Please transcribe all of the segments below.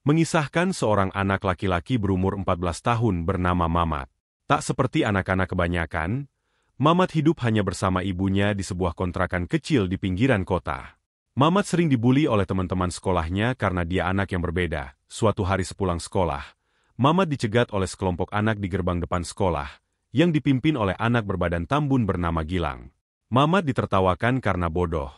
mengisahkan seorang anak laki-laki berumur 14 tahun bernama Mamat. Tak seperti anak-anak kebanyakan, Mamat hidup hanya bersama ibunya di sebuah kontrakan kecil di pinggiran kota. Mamat sering dibully oleh teman-teman sekolahnya karena dia anak yang berbeda. Suatu hari sepulang sekolah, Mamat dicegat oleh sekelompok anak di gerbang depan sekolah, yang dipimpin oleh anak berbadan tambun bernama Gilang. Mamat ditertawakan karena bodoh,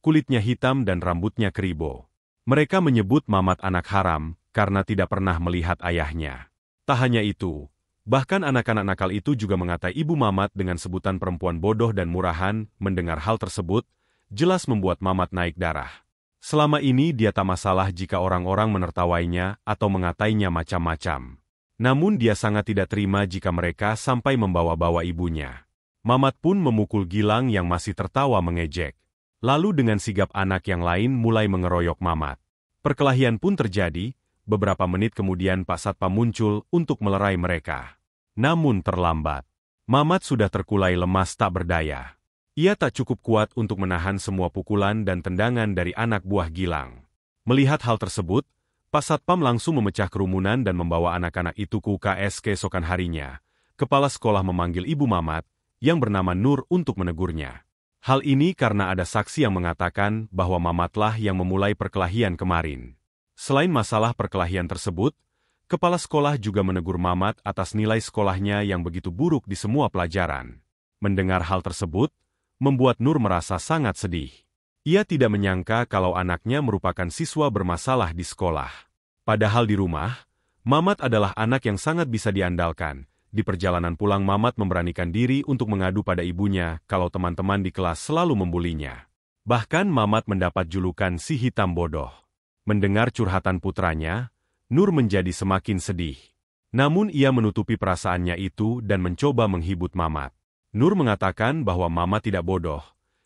kulitnya hitam dan rambutnya keribo. Mereka menyebut Mamat anak haram karena tidak pernah melihat ayahnya. Tak hanya itu, bahkan anak-anak nakal itu juga mengatai ibu Mamat dengan sebutan perempuan bodoh dan murahan. Mendengar hal tersebut, jelas membuat Mamat naik darah. Selama ini dia tak masalah jika orang-orang menertawainya atau mengatainya macam-macam. Namun dia sangat tidak terima jika mereka sampai membawa-bawa ibunya. Mamat pun memukul Gilang yang masih tertawa mengejek. Lalu dengan sigap anak yang lain mulai mengeroyok Mamat. Perkelahian pun terjadi, beberapa menit kemudian Pak Satpam muncul untuk melerai mereka. Namun terlambat. Mamat sudah terkulai lemas tak berdaya. Ia tak cukup kuat untuk menahan semua pukulan dan tendangan dari anak buah Gilang. Melihat hal tersebut, Pak Satpam langsung memecah kerumunan dan membawa anak-anak itu ke UKS keesokan harinya. Kepala sekolah memanggil ibu Mamat, yang bernama Nur untuk menegurnya. Hal ini karena ada saksi yang mengatakan bahwa Mamatlah yang memulai perkelahian kemarin. Selain masalah perkelahian tersebut, kepala sekolah juga menegur Mamat atas nilai sekolahnya yang begitu buruk di semua pelajaran. Mendengar hal tersebut, membuat Nur merasa sangat sedih. Ia tidak menyangka kalau anaknya merupakan siswa bermasalah di sekolah. Padahal di rumah, Mamat adalah anak yang sangat bisa diandalkan. Di perjalanan pulang Mamat memberanikan diri untuk mengadu pada ibunya kalau teman-teman di kelas selalu membulinya. Bahkan Mamat mendapat julukan si hitam bodoh. Mendengar curhatan putranya, Nur menjadi semakin sedih. Namun ia menutupi perasaannya itu dan mencoba menghibur Mamat. Nur mengatakan bahwa Mamat tidak bodoh.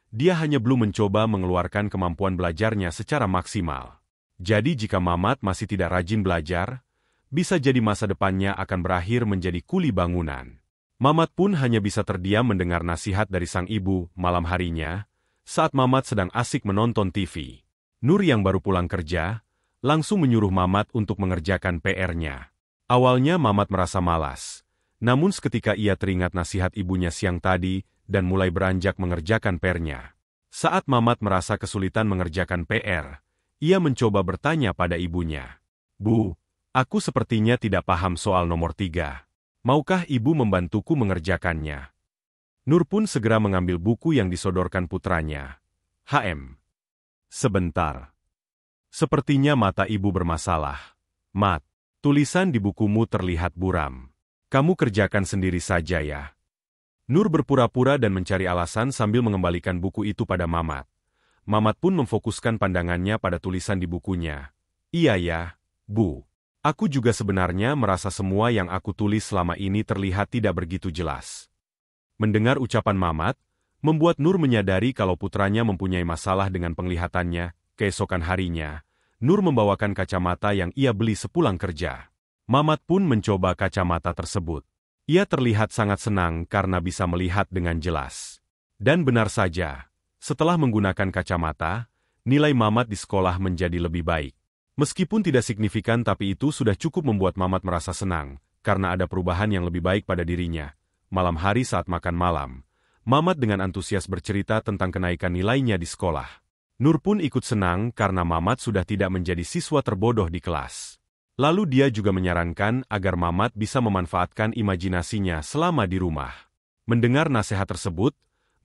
Dia hanya belum mencoba mengeluarkan kemampuan belajarnya secara maksimal. Jadi jika Mamat masih tidak rajin belajar, bisa jadi masa depannya akan berakhir menjadi kuli bangunan. Mamat pun hanya bisa terdiam mendengar nasihat dari sang ibu malam harinya, saat Mamat sedang asik menonton TV. Nur yang baru pulang kerja, langsung menyuruh Mamat untuk mengerjakan PR-nya. Awalnya Mamat merasa malas, namun seketika ia teringat nasihat ibunya siang tadi dan mulai beranjak mengerjakan PR-nya. Saat Mamat merasa kesulitan mengerjakan PR, ia mencoba bertanya pada ibunya. "Bu, aku sepertinya tidak paham soal nomor 3. Maukah ibu membantuku mengerjakannya?" Nur pun segera mengambil buku yang disodorkan putranya. Sebentar. Sepertinya mata ibu bermasalah. Mat, tulisan di bukumu terlihat buram. Kamu kerjakan sendiri saja ya." Nur berpura-pura dan mencari alasan sambil mengembalikan buku itu pada Mamat. Mamat pun memfokuskan pandangannya pada tulisan di bukunya. "Iya ya, Bu. Aku juga sebenarnya merasa semua yang aku tulis selama ini terlihat tidak begitu jelas." Mendengar ucapan Mamat, membuat Nur menyadari kalau putranya mempunyai masalah dengan penglihatannya. Keesokan harinya, Nur membawakan kacamata yang ia beli sepulang kerja. Mamat pun mencoba kacamata tersebut. Ia terlihat sangat senang karena bisa melihat dengan jelas. Dan benar saja, setelah menggunakan kacamata, nilai Mamat di sekolah menjadi lebih baik. Meskipun tidak signifikan tapi itu sudah cukup membuat Mamat merasa senang, karena ada perubahan yang lebih baik pada dirinya. Malam hari saat makan malam, Mamat dengan antusias bercerita tentang kenaikan nilainya di sekolah. Nur pun ikut senang karena Mamat sudah tidak menjadi siswa terbodoh di kelas. Lalu dia juga menyarankan agar Mamat bisa memanfaatkan imajinasinya selama di rumah. Mendengar nasihat tersebut,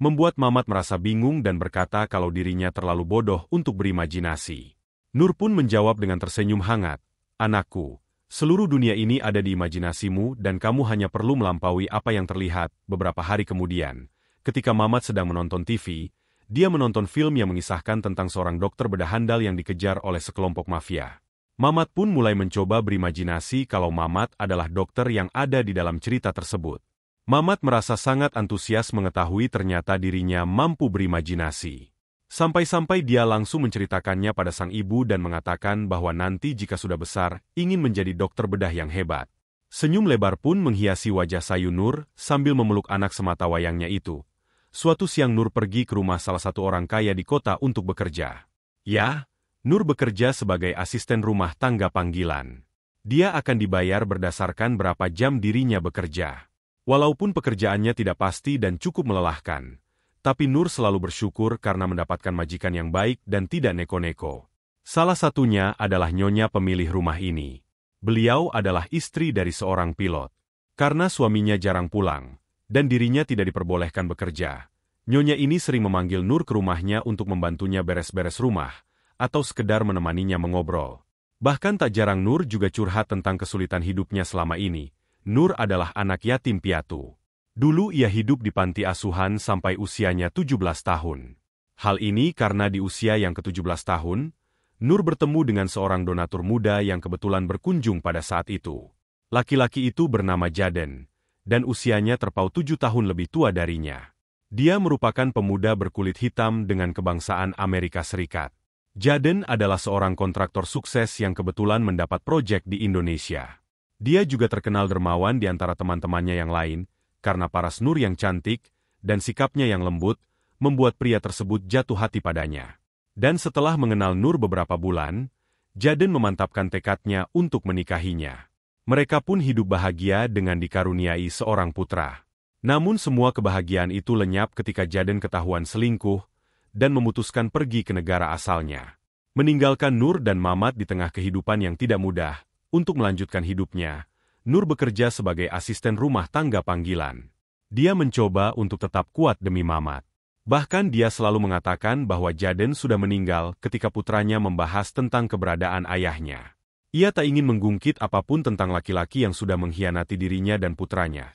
membuat Mamat merasa bingung dan berkata kalau dirinya terlalu bodoh untuk berimajinasi. Nur pun menjawab dengan tersenyum hangat, "Anakku, seluruh dunia ini ada di imajinasimu dan kamu hanya perlu melampaui apa yang terlihat." Beberapa hari kemudian, ketika Mamat sedang menonton TV, dia menonton film yang mengisahkan tentang seorang dokter bedah handal yang dikejar oleh sekelompok mafia. Mamat pun mulai mencoba berimajinasi kalau Mamat adalah dokter yang ada di dalam cerita tersebut. Mamat merasa sangat antusias mengetahui ternyata dirinya mampu berimajinasi. Sampai-sampai dia langsung menceritakannya pada sang ibu dan mengatakan bahwa nanti jika sudah besar, ingin menjadi dokter bedah yang hebat. Senyum lebar pun menghiasi wajah sayu Nur sambil memeluk anak semata wayangnya itu. Suatu siang Nur pergi ke rumah salah satu orang kaya di kota untuk bekerja. "Ya, Nur bekerja sebagai asisten rumah tangga panggilan. Dia akan dibayar berdasarkan berapa jam dirinya bekerja. Walaupun pekerjaannya tidak pasti dan cukup melelahkan, tapi Nur selalu bersyukur karena mendapatkan majikan yang baik dan tidak neko-neko. Salah satunya adalah nyonya pemilik rumah ini. Beliau adalah istri dari seorang pilot. Karena suaminya jarang pulang, dan dirinya tidak diperbolehkan bekerja, nyonya ini sering memanggil Nur ke rumahnya untuk membantunya beres-beres rumah, atau sekedar menemaninya mengobrol. Bahkan tak jarang Nur juga curhat tentang kesulitan hidupnya selama ini. Nur adalah anak yatim piatu. Dulu ia hidup di panti asuhan sampai usianya 17 tahun. Hal ini karena di usia yang ke-17 tahun, Nur bertemu dengan seorang donatur muda yang kebetulan berkunjung pada saat itu. Laki-laki itu bernama Jaden, dan usianya terpaut 7 tahun lebih tua darinya. Dia merupakan pemuda berkulit hitam dengan kebangsaan Amerika Serikat. Jaden adalah seorang kontraktor sukses yang kebetulan mendapat proyek di Indonesia. Dia juga terkenal dermawan di antara teman-temannya yang lain, karena paras Nur yang cantik dan sikapnya yang lembut, membuat pria tersebut jatuh hati padanya. Dan setelah mengenal Nur beberapa bulan, Jaden memantapkan tekadnya untuk menikahinya. Mereka pun hidup bahagia dengan dikaruniai seorang putra. Namun semua kebahagiaan itu lenyap ketika Jaden ketahuan selingkuh, dan memutuskan pergi ke negara asalnya. Meninggalkan Nur dan Mamat di tengah kehidupan yang tidak mudah, untuk melanjutkan hidupnya, Nur bekerja sebagai asisten rumah tangga panggilan. Dia mencoba untuk tetap kuat demi Mamat. Bahkan dia selalu mengatakan bahwa Jaden sudah meninggal ketika putranya membahas tentang keberadaan ayahnya. Ia tak ingin menggungkit apapun tentang laki-laki yang sudah mengkhianati dirinya dan putranya.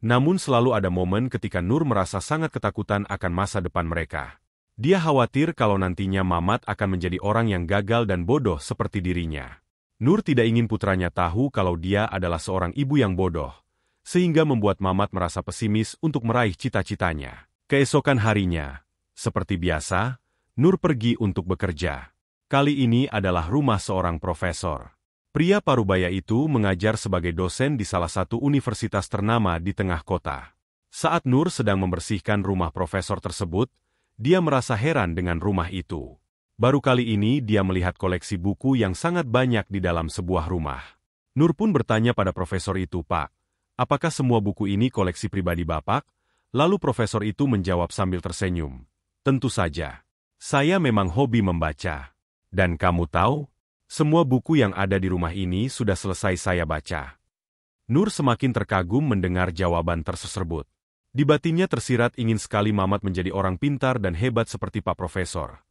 Namun selalu ada momen ketika Nur merasa sangat ketakutan akan masa depan mereka. Dia khawatir kalau nantinya Mamat akan menjadi orang yang gagal dan bodoh seperti dirinya. Nur tidak ingin putranya tahu kalau dia adalah seorang ibu yang bodoh, sehingga membuat Mamat merasa pesimis untuk meraih cita-citanya. Keesokan harinya, seperti biasa, Nur pergi untuk bekerja. Kali ini adalah rumah seorang profesor. Pria parubaya itu mengajar sebagai dosen di salah satu universitas ternama di tengah kota. Saat Nur sedang membersihkan rumah profesor tersebut, dia merasa heran dengan rumah itu. Baru kali ini dia melihat koleksi buku yang sangat banyak di dalam sebuah rumah. Nur pun bertanya pada profesor itu, "Pak, apakah semua buku ini koleksi pribadi Bapak?" Lalu profesor itu menjawab sambil tersenyum, "Tentu saja. Saya memang hobi membaca. Dan kamu tahu, semua buku yang ada di rumah ini sudah selesai saya baca." Nur semakin terkagum mendengar jawaban tersebut. Di batinnya tersirat ingin sekali Mamat menjadi orang pintar dan hebat seperti Pak Profesor.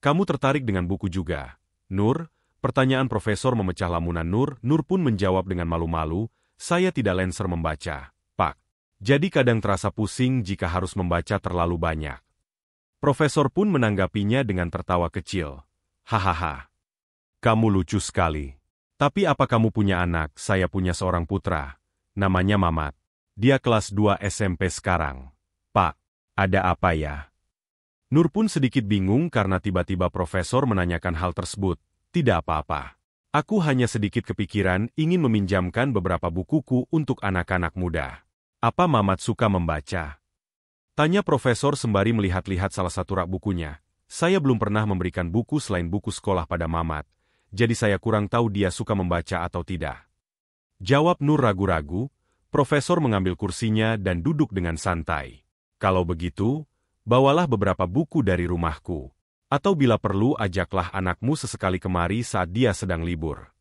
"Kamu tertarik dengan buku juga, Nur?" Pertanyaan profesor memecah lamunan Nur. Nur pun menjawab dengan malu-malu, "Saya tidak lancar membaca, Pak. Jadi kadang terasa pusing jika harus membaca terlalu banyak." Profesor pun menanggapinya dengan tertawa kecil. "Hahaha. Kamu lucu sekali. Tapi apa kamu punya anak?" "Saya punya seorang putra. Namanya Mamat. Dia kelas 2 SMP sekarang." "Pak, ada apa ya?" Nur pun sedikit bingung karena tiba-tiba profesor menanyakan hal tersebut. "Tidak apa-apa. Aku hanya sedikit kepikiran ingin meminjamkan beberapa bukuku untuk anak-anak muda." "Apa Mamat suka membaca?" tanya profesor sembari melihat-lihat salah satu rak bukunya. "Saya belum pernah memberikan buku selain buku sekolah pada Mamat, jadi saya kurang tahu dia suka membaca atau tidak." Jawab Nur ragu-ragu. Profesor mengambil kursinya dan duduk dengan santai. "Kalau begitu, bawalah beberapa buku dari rumahku. Atau bila perlu ajaklah anakmu sesekali kemari saat dia sedang libur."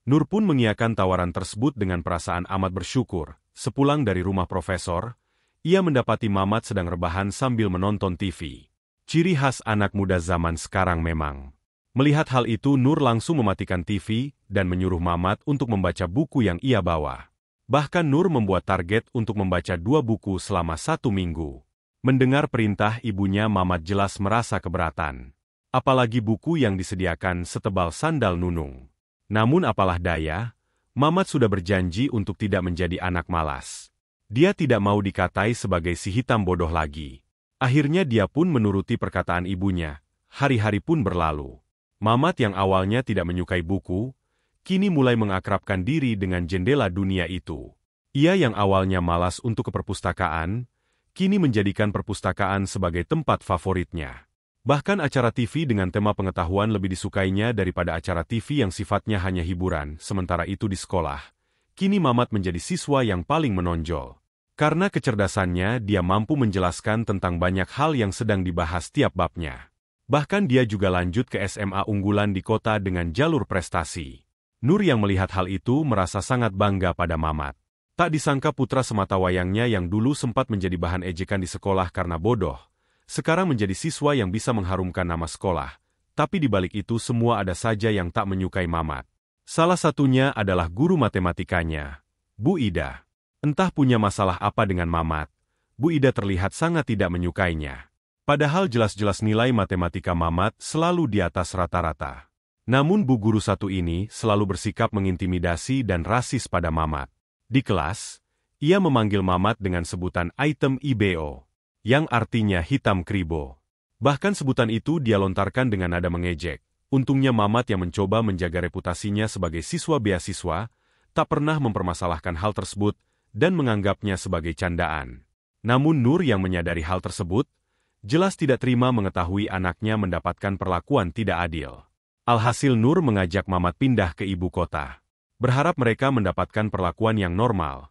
Nur pun mengiyakan tawaran tersebut dengan perasaan amat bersyukur. Sepulang dari rumah profesor, ia mendapati Mamat sedang rebahan sambil menonton TV. Ciri khas anak muda zaman sekarang memang. Melihat hal itu, Nur langsung mematikan TV dan menyuruh Mamat untuk membaca buku yang ia bawa. Bahkan Nur membuat target untuk membaca 2 buku selama 1 minggu. Mendengar perintah ibunya, Mamat jelas merasa keberatan. Apalagi buku yang disediakan setebal sandal nunung. Namun apalah daya, Mamat sudah berjanji untuk tidak menjadi anak malas. Dia tidak mau dikatai sebagai si hitam bodoh lagi. Akhirnya dia pun menuruti perkataan ibunya. Hari-hari pun berlalu. Mamat yang awalnya tidak menyukai buku, kini mulai mengakrabkan diri dengan jendela dunia itu. Ia yang awalnya malas untuk ke perpustakaan, kini menjadikan perpustakaan sebagai tempat favoritnya. Bahkan acara TV dengan tema pengetahuan lebih disukainya daripada acara TV yang sifatnya hanya hiburan. Sementara itu di sekolah, kini Mamat menjadi siswa yang paling menonjol. Karena kecerdasannya, dia mampu menjelaskan tentang banyak hal yang sedang dibahas tiap babnya. Bahkan dia juga lanjut ke SMA unggulan di kota dengan jalur prestasi. Nur yang melihat hal itu merasa sangat bangga pada Mamat. Tak disangka putra sematawayangnya yang dulu sempat menjadi bahan ejekan di sekolah karena bodoh, sekarang menjadi siswa yang bisa mengharumkan nama sekolah. Tapi di balik itu semua ada saja yang tak menyukai Mamat. Salah satunya adalah guru matematikanya, Bu Ida. Entah punya masalah apa dengan Mamat, Bu Ida terlihat sangat tidak menyukainya. Padahal jelas-jelas nilai matematika Mamat selalu di atas rata-rata. Namun Bu Guru satu ini selalu bersikap mengintimidasi dan rasis pada Mamat. Di kelas, ia memanggil Mamat dengan sebutan item IBO, yang artinya hitam kribo. Bahkan sebutan itu dia lontarkan dengan nada mengejek. Untungnya Mamat yang mencoba menjaga reputasinya sebagai siswa beasiswa, tak pernah mempermasalahkan hal tersebut dan menganggapnya sebagai candaan. Namun Nur yang menyadari hal tersebut, jelas tidak terima mengetahui anaknya mendapatkan perlakuan tidak adil. Alhasil Nur mengajak Mamat pindah ke ibu kota. Berharap mereka mendapatkan perlakuan yang normal,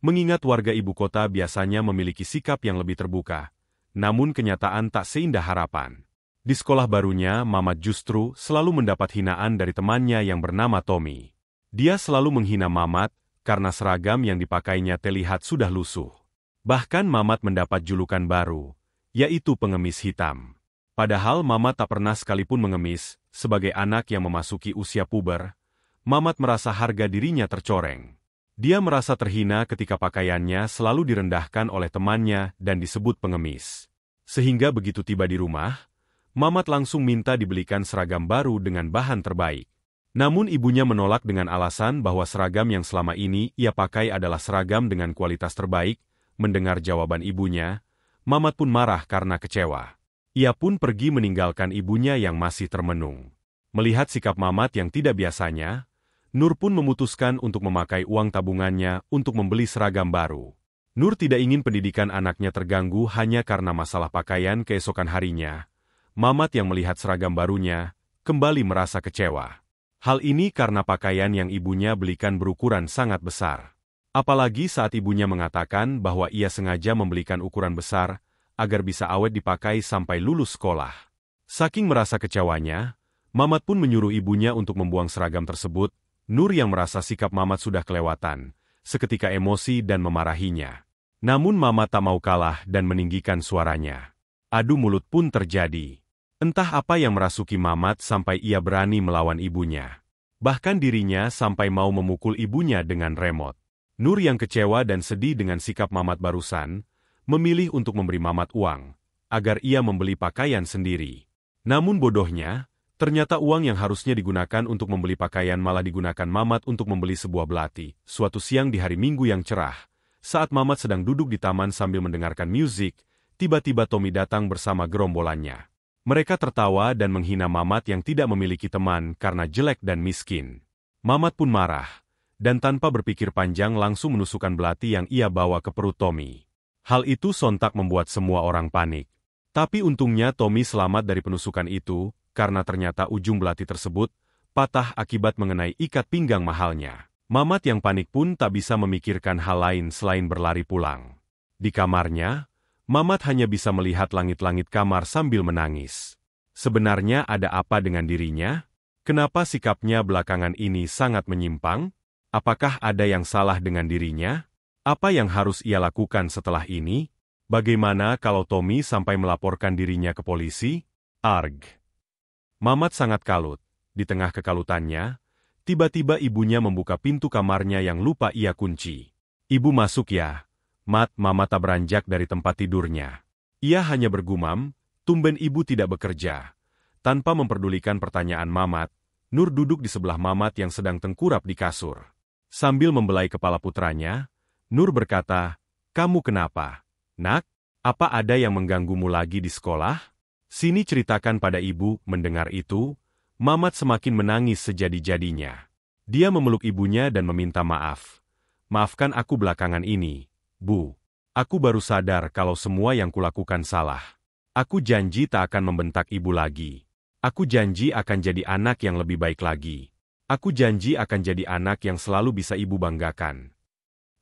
mengingat warga ibu kota biasanya memiliki sikap yang lebih terbuka, namun kenyataan tak seindah harapan. Di sekolah barunya, Mamat justru selalu mendapat hinaan dari temannya yang bernama Tommy. Dia selalu menghina Mamat karena seragam yang dipakainya terlihat sudah lusuh. Bahkan Mamat mendapat julukan baru, yaitu pengemis hitam. Padahal Mamat tak pernah sekalipun mengemis. Sebagai anak yang memasuki usia puber, Mamat merasa harga dirinya tercoreng. Dia merasa terhina ketika pakaiannya selalu direndahkan oleh temannya dan disebut pengemis. Sehingga begitu tiba di rumah, Mamat langsung minta dibelikan seragam baru dengan bahan terbaik. Namun ibunya menolak dengan alasan bahwa seragam yang selama ini ia pakai adalah seragam dengan kualitas terbaik. Mendengar jawaban ibunya, Mamat pun marah karena kecewa. Ia pun pergi meninggalkan ibunya yang masih termenung. Melihat sikap Mamat yang tidak biasanya, Nur pun memutuskan untuk memakai uang tabungannya untuk membeli seragam baru. Nur tidak ingin pendidikan anaknya terganggu hanya karena masalah pakaian keesokan harinya. Mamat yang melihat seragam barunya, kembali merasa kecewa. Hal ini karena pakaian yang ibunya belikan berukuran sangat besar. Apalagi saat ibunya mengatakan bahwa ia sengaja membelikan ukuran besar, agar bisa awet dipakai sampai lulus sekolah. Saking merasa kecewanya, Mamat pun menyuruh ibunya untuk membuang seragam tersebut. Nur yang merasa sikap Mamat sudah kelewatan, seketika emosi dan memarahinya. Namun Mamat tak mau kalah dan meninggikan suaranya. Adu mulut pun terjadi. Entah apa yang merasuki Mamat sampai ia berani melawan ibunya. Bahkan dirinya sampai mau memukul ibunya dengan remote. Nur yang kecewa dan sedih dengan sikap Mamat barusan, memilih untuk memberi Mamat uang, agar ia membeli pakaian sendiri. Namun bodohnya, ternyata uang yang harusnya digunakan untuk membeli pakaian malah digunakan Mamat untuk membeli sebuah belati. Suatu siang di hari Minggu yang cerah, saat Mamat sedang duduk di taman sambil mendengarkan musik, tiba-tiba Tommy datang bersama gerombolannya. Mereka tertawa dan menghina Mamat yang tidak memiliki teman karena jelek dan miskin. Mamat pun marah, dan tanpa berpikir panjang langsung menusukkan belati yang ia bawa ke perut Tommy. Hal itu sontak membuat semua orang panik. Tapi untungnya Tommy selamat dari penusukan itu, karena ternyata ujung belati tersebut patah akibat mengenai ikat pinggang mahalnya. Mamat yang panik pun tak bisa memikirkan hal lain selain berlari pulang. Di kamarnya, Mamat hanya bisa melihat langit-langit kamar sambil menangis. Sebenarnya ada apa dengan dirinya? Kenapa sikapnya belakangan ini sangat menyimpang? Apakah ada yang salah dengan dirinya? Apa yang harus ia lakukan setelah ini? Bagaimana kalau Tommy sampai melaporkan dirinya ke polisi? Arg. Mamat sangat kalut. Di tengah kekalutannya, tiba-tiba ibunya membuka pintu kamarnya yang lupa ia kunci. Ibu masuk ya. Mamat tak beranjak dari tempat tidurnya. Ia hanya bergumam, tumben ibu tidak bekerja. Tanpa memperdulikan pertanyaan Mamat, Nur duduk di sebelah Mamat yang sedang tengkurap di kasur. Sambil membelai kepala putranya, Nur berkata, "Kamu kenapa, Nak? Apa ada yang mengganggumu lagi di sekolah? Sini ceritakan pada ibu." Mendengar itu, Mamat semakin menangis sejadi-jadinya. Dia memeluk ibunya dan meminta maaf. "Maafkan aku belakangan ini, Bu. Aku baru sadar kalau semua yang kulakukan salah. Aku janji tak akan membentak ibu lagi. Aku janji akan jadi anak yang lebih baik lagi. Aku janji akan jadi anak yang selalu bisa ibu banggakan.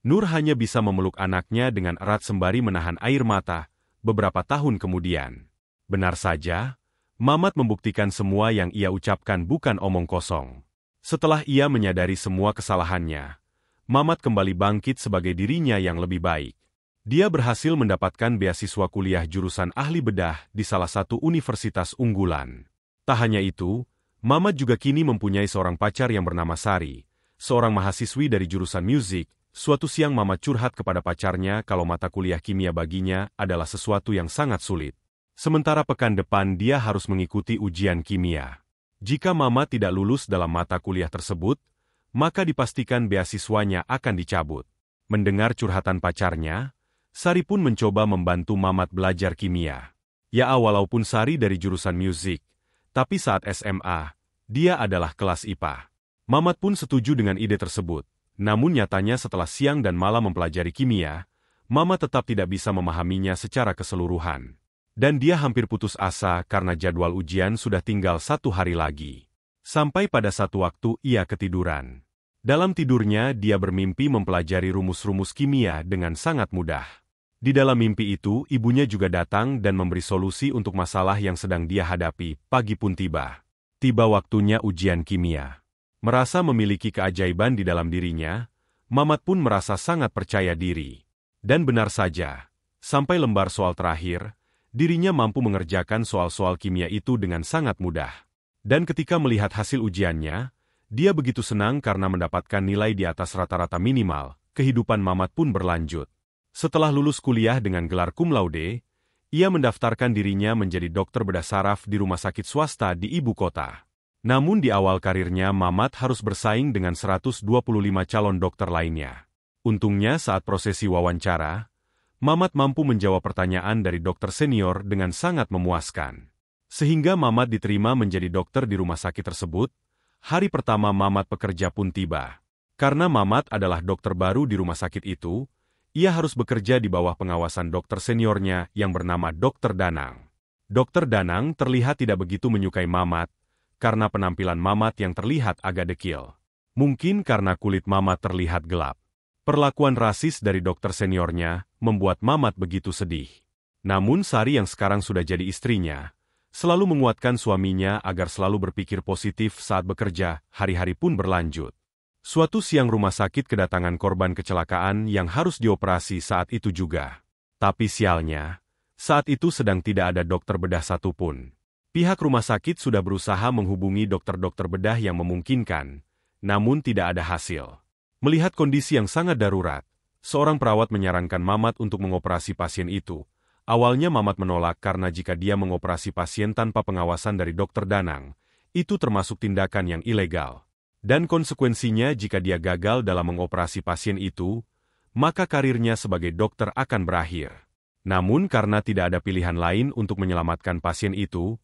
Nur hanya bisa memeluk anaknya dengan erat sembari menahan air mata, beberapa tahun kemudian. Benar saja, Mamat membuktikan semua yang ia ucapkan bukan omong kosong. Setelah ia menyadari semua kesalahannya, Mamat kembali bangkit sebagai dirinya yang lebih baik. Dia berhasil mendapatkan beasiswa kuliah jurusan ahli bedah di salah satu universitas unggulan. Tak hanya itu, Mamat juga kini mempunyai seorang pacar yang bernama Sari, seorang mahasiswi dari jurusan musik. Suatu siang Mamat curhat kepada pacarnya kalau mata kuliah kimia baginya adalah sesuatu yang sangat sulit. Sementara pekan depan dia harus mengikuti ujian kimia. Jika Mamat tidak lulus dalam mata kuliah tersebut, maka dipastikan beasiswanya akan dicabut. Mendengar curhatan pacarnya, Sari pun mencoba membantu Mamat belajar kimia. Ya walaupun Sari dari jurusan musik, tapi saat SMA, dia adalah kelas IPA. Mamat pun setuju dengan ide tersebut. Namun nyatanya setelah siang dan malam mempelajari kimia, Mamat tetap tidak bisa memahaminya secara keseluruhan. Dan dia hampir putus asa karena jadwal ujian sudah tinggal 1 hari lagi. Sampai pada satu waktu ia ketiduran. Dalam tidurnya dia bermimpi mempelajari rumus-rumus kimia dengan sangat mudah. Di dalam mimpi itu ibunya juga datang dan memberi solusi untuk masalah yang sedang dia hadapi. Pagi pun tiba. Tiba waktunya ujian kimia. Merasa memiliki keajaiban di dalam dirinya, Mamat pun merasa sangat percaya diri. Dan benar saja, sampai lembar soal terakhir, dirinya mampu mengerjakan soal-soal kimia itu dengan sangat mudah. Dan ketika melihat hasil ujiannya, dia begitu senang karena mendapatkan nilai di atas rata-rata minimal. Kehidupan Mamat pun berlanjut. Setelah lulus kuliah dengan gelar cum laude, ia mendaftarkan dirinya menjadi dokter bedah saraf di rumah sakit swasta di ibu kota. Namun di awal karirnya Mamat harus bersaing dengan 125 calon dokter lainnya. Untungnya saat prosesi wawancara, Mamat mampu menjawab pertanyaan dari dokter senior dengan sangat memuaskan. Sehingga Mamat diterima menjadi dokter di rumah sakit tersebut. Hari pertama Mamat bekerja pun tiba. Karena Mamat adalah dokter baru di rumah sakit itu, ia harus bekerja di bawah pengawasan dokter seniornya yang bernama Dokter Danang. Dokter Danang terlihat tidak begitu menyukai Mamat, karena penampilan Mamat yang terlihat agak dekil. Mungkin karena kulit Mamat terlihat gelap. Perlakuan rasis dari dokter seniornya membuat Mamat begitu sedih. Namun Sari yang sekarang sudah jadi istrinya, selalu menguatkan suaminya agar selalu berpikir positif saat bekerja. Hari-hari pun berlanjut. Suatu siang rumah sakit kedatangan korban kecelakaan yang harus dioperasi saat itu juga. Tapi sialnya, saat itu sedang tidak ada dokter bedah satupun. Pihak rumah sakit sudah berusaha menghubungi dokter-dokter bedah yang memungkinkan, namun tidak ada hasil. Melihat kondisi yang sangat darurat, seorang perawat menyarankan Mamat untuk mengoperasi pasien itu. Awalnya Mamat menolak karena jika dia mengoperasi pasien tanpa pengawasan dari dokter Danang, itu termasuk tindakan yang ilegal. Dan konsekuensinya jika dia gagal dalam mengoperasi pasien itu, maka karirnya sebagai dokter akan berakhir. Namun karena tidak ada pilihan lain untuk menyelamatkan pasien itu,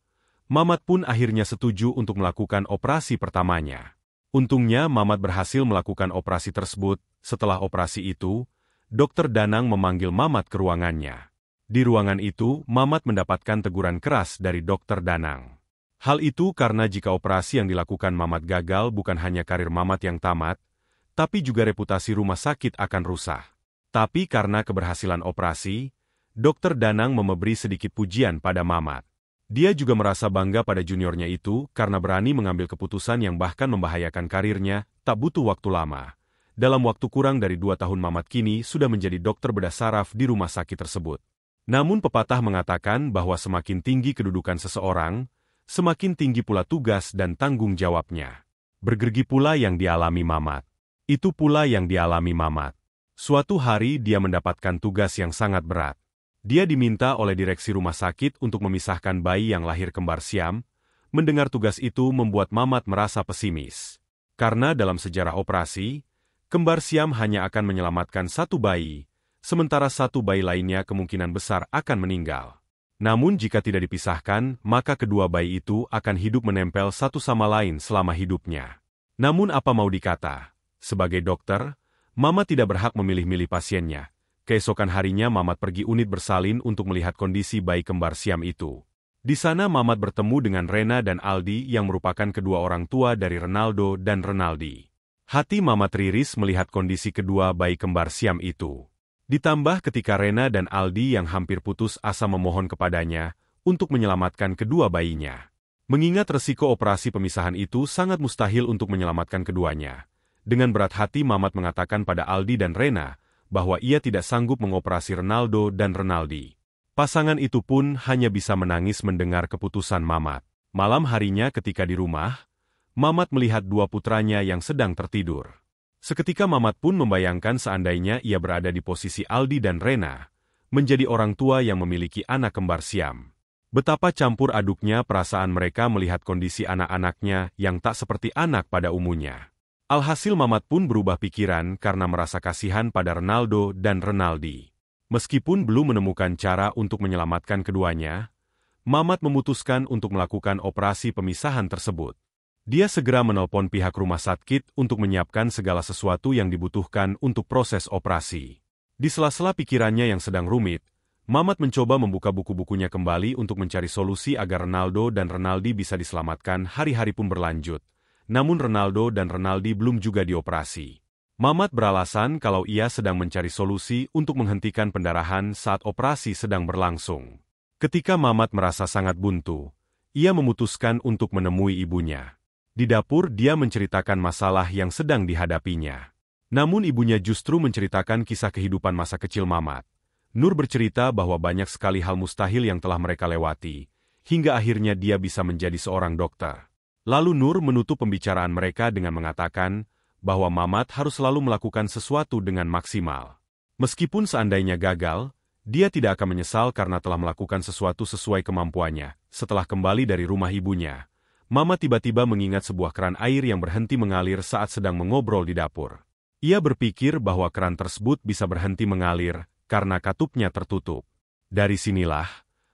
Mamat pun akhirnya setuju untuk melakukan operasi pertamanya. Untungnya Mamat berhasil melakukan operasi tersebut. Setelah operasi itu, dokter Danang memanggil Mamat ke ruangannya. Di ruangan itu, Mamat mendapatkan teguran keras dari dokter Danang. Hal itu karena jika operasi yang dilakukan Mamat gagal bukan hanya karir Mamat yang tamat, tapi juga reputasi rumah sakit akan rusak. Tapi karena keberhasilan operasi, dokter Danang memberi sedikit pujian pada Mamat. Dia juga merasa bangga pada juniornya itu karena berani mengambil keputusan yang bahkan membahayakan karirnya. Tak butuh waktu lama. Dalam waktu kurang dari 2 tahun Mamat kini sudah menjadi dokter bedah saraf di rumah sakit tersebut. Namun pepatah mengatakan bahwa semakin tinggi kedudukan seseorang, semakin tinggi pula tugas dan tanggung jawabnya. Bergergi pula yang dialami Mamat. Itu pula yang dialami Mamat. Suatu hari dia mendapatkan tugas yang sangat berat. Dia diminta oleh direksi rumah sakit untuk memisahkan bayi yang lahir kembar siam. Mendengar tugas itu membuat Mamat merasa pesimis. Karena dalam sejarah operasi, kembar siam hanya akan menyelamatkan 1 bayi, sementara 1 bayi lainnya kemungkinan besar akan meninggal. Namun jika tidak dipisahkan, maka kedua bayi itu akan hidup menempel satu sama lain selama hidupnya. Namun apa mau dikata, sebagai dokter, Mamat tidak berhak memilih-milih pasiennya. Keesokan harinya Mamat pergi unit bersalin untuk melihat kondisi bayi kembar siam itu. Di sana Mamat bertemu dengan Rena dan Aldi yang merupakan kedua orang tua dari Renaldo dan Renaldi. Hati Mamat riris melihat kondisi kedua bayi kembar siam itu. Ditambah ketika Rena dan Aldi yang hampir putus asa memohon kepadanya untuk menyelamatkan kedua bayinya. Mengingat resiko operasi pemisahan itu sangat mustahil untuk menyelamatkan keduanya. Dengan berat hati Mamat mengatakan pada Aldi dan Rena bahwa ia tidak sanggup mengoperasi Renaldo dan Renaldi. Pasangan itu pun hanya bisa menangis mendengar keputusan Mamat. Malam harinya ketika di rumah, Mamat melihat dua putranya yang sedang tertidur. Seketika Mamat pun membayangkan seandainya ia berada di posisi Aldi dan Rena, menjadi orang tua yang memiliki anak kembar siam. Betapa campur aduknya perasaan mereka melihat kondisi anak-anaknya yang tak seperti anak pada umumnya. Alhasil Mamat pun berubah pikiran karena merasa kasihan pada Renaldo dan Renaldi. Meskipun belum menemukan cara untuk menyelamatkan keduanya, Mamat memutuskan untuk melakukan operasi pemisahan tersebut. Dia segera menelpon pihak rumah sakit untuk menyiapkan segala sesuatu yang dibutuhkan untuk proses operasi. Di sela-sela pikirannya yang sedang rumit, Mamat mencoba membuka buku-bukunya kembali untuk mencari solusi agar Renaldo dan Renaldi bisa diselamatkan. Hari-hari pun berlanjut. Namun Renaldo dan Renaldi belum juga dioperasi. Mamat beralasan kalau ia sedang mencari solusi untuk menghentikan pendarahan saat operasi sedang berlangsung. Ketika Mamat merasa sangat buntu, ia memutuskan untuk menemui ibunya. Di dapur dia menceritakan masalah yang sedang dihadapinya. Namun ibunya justru menceritakan kisah kehidupan masa kecil Mamat. Nur bercerita bahwa banyak sekali hal mustahil yang telah mereka lewati, hingga akhirnya dia bisa menjadi seorang dokter. Lalu Nur menutup pembicaraan mereka dengan mengatakan bahwa Mamat harus selalu melakukan sesuatu dengan maksimal. Meskipun seandainya gagal, dia tidak akan menyesal karena telah melakukan sesuatu sesuai kemampuannya. Setelah kembali dari rumah ibunya, Mamat tiba-tiba mengingat sebuah keran air yang berhenti mengalir saat sedang mengobrol di dapur. Ia berpikir bahwa keran tersebut bisa berhenti mengalir karena katupnya tertutup. Dari sinilah,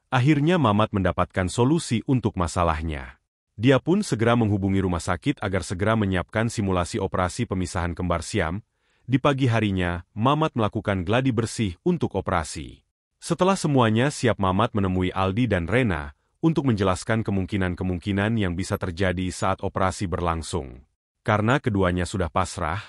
akhirnya Mamat mendapatkan solusi untuk masalahnya. Dia pun segera menghubungi rumah sakit agar segera menyiapkan simulasi operasi pemisahan kembar siam. Di pagi harinya, Mamat melakukan gladi bersih untuk operasi. Setelah semuanya siap, Mamat menemui Aldi dan Rena untuk menjelaskan kemungkinan-kemungkinan yang bisa terjadi saat operasi berlangsung. Karena keduanya sudah pasrah,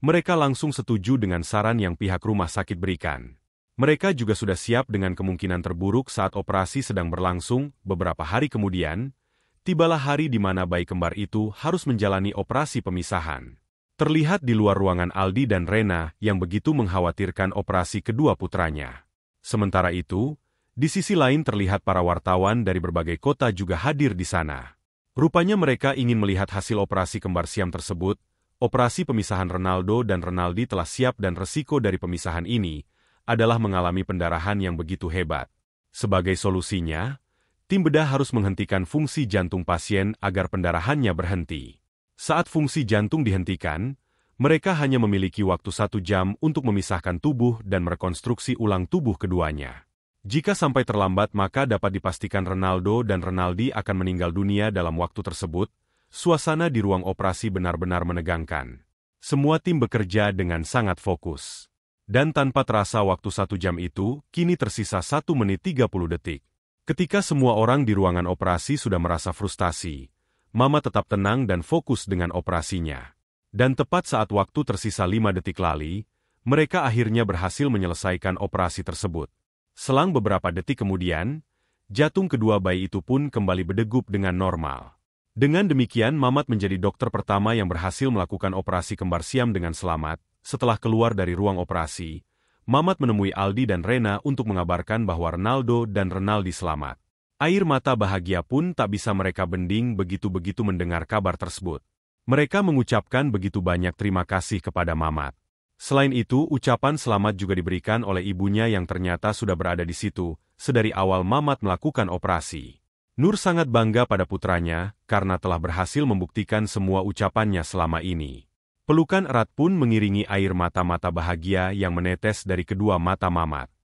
mereka langsung setuju dengan saran yang pihak rumah sakit berikan. Mereka juga sudah siap dengan kemungkinan terburuk saat operasi sedang berlangsung. Beberapa hari kemudian, tibalah hari di mana bayi kembar itu harus menjalani operasi pemisahan. Terlihat di luar ruangan Aldi dan Rena yang begitu mengkhawatirkan operasi kedua putranya. Sementara itu, di sisi lain terlihat para wartawan dari berbagai kota juga hadir di sana. Rupanya mereka ingin melihat hasil operasi kembar siam tersebut. Operasi pemisahan Renaldo dan Renaldi telah siap dan resiko dari pemisahan ini adalah mengalami pendarahan yang begitu hebat. Sebagai solusinya, tim bedah harus menghentikan fungsi jantung pasien agar pendarahannya berhenti. Saat fungsi jantung dihentikan, mereka hanya memiliki waktu 1 jam untuk memisahkan tubuh dan merekonstruksi ulang tubuh keduanya. Jika sampai terlambat maka dapat dipastikan Renaldo dan Renaldi akan meninggal dunia dalam waktu tersebut. Suasana di ruang operasi benar-benar menegangkan. Semua tim bekerja dengan sangat fokus. Dan tanpa terasa waktu 1 jam itu, kini tersisa 1 menit 30 detik. Ketika semua orang di ruangan operasi sudah merasa frustasi, Mama tetap tenang dan fokus dengan operasinya. Dan tepat saat waktu tersisa 5 detik lagi, mereka akhirnya berhasil menyelesaikan operasi tersebut. Selang beberapa detik kemudian, jantung kedua bayi itu pun kembali berdegup dengan normal. Dengan demikian, Mamat menjadi dokter pertama yang berhasil melakukan operasi kembar siam dengan selamat. Setelah keluar dari ruang operasi, Mamat menemui Aldi dan Rena untuk mengabarkan bahwa Renaldo dan Renaldi selamat. Air mata bahagia pun tak bisa mereka bending begitu-begitu mendengar kabar tersebut. Mereka mengucapkan begitu banyak terima kasih kepada Mamat. Selain itu, ucapan selamat juga diberikan oleh ibunya yang ternyata sudah berada di situ sedari awal Mamat melakukan operasi. Nur sangat bangga pada putranya karena telah berhasil membuktikan semua ucapannya selama ini. Pelukan erat pun mengiringi air mata-mata bahagia yang menetes dari kedua mata Mamat.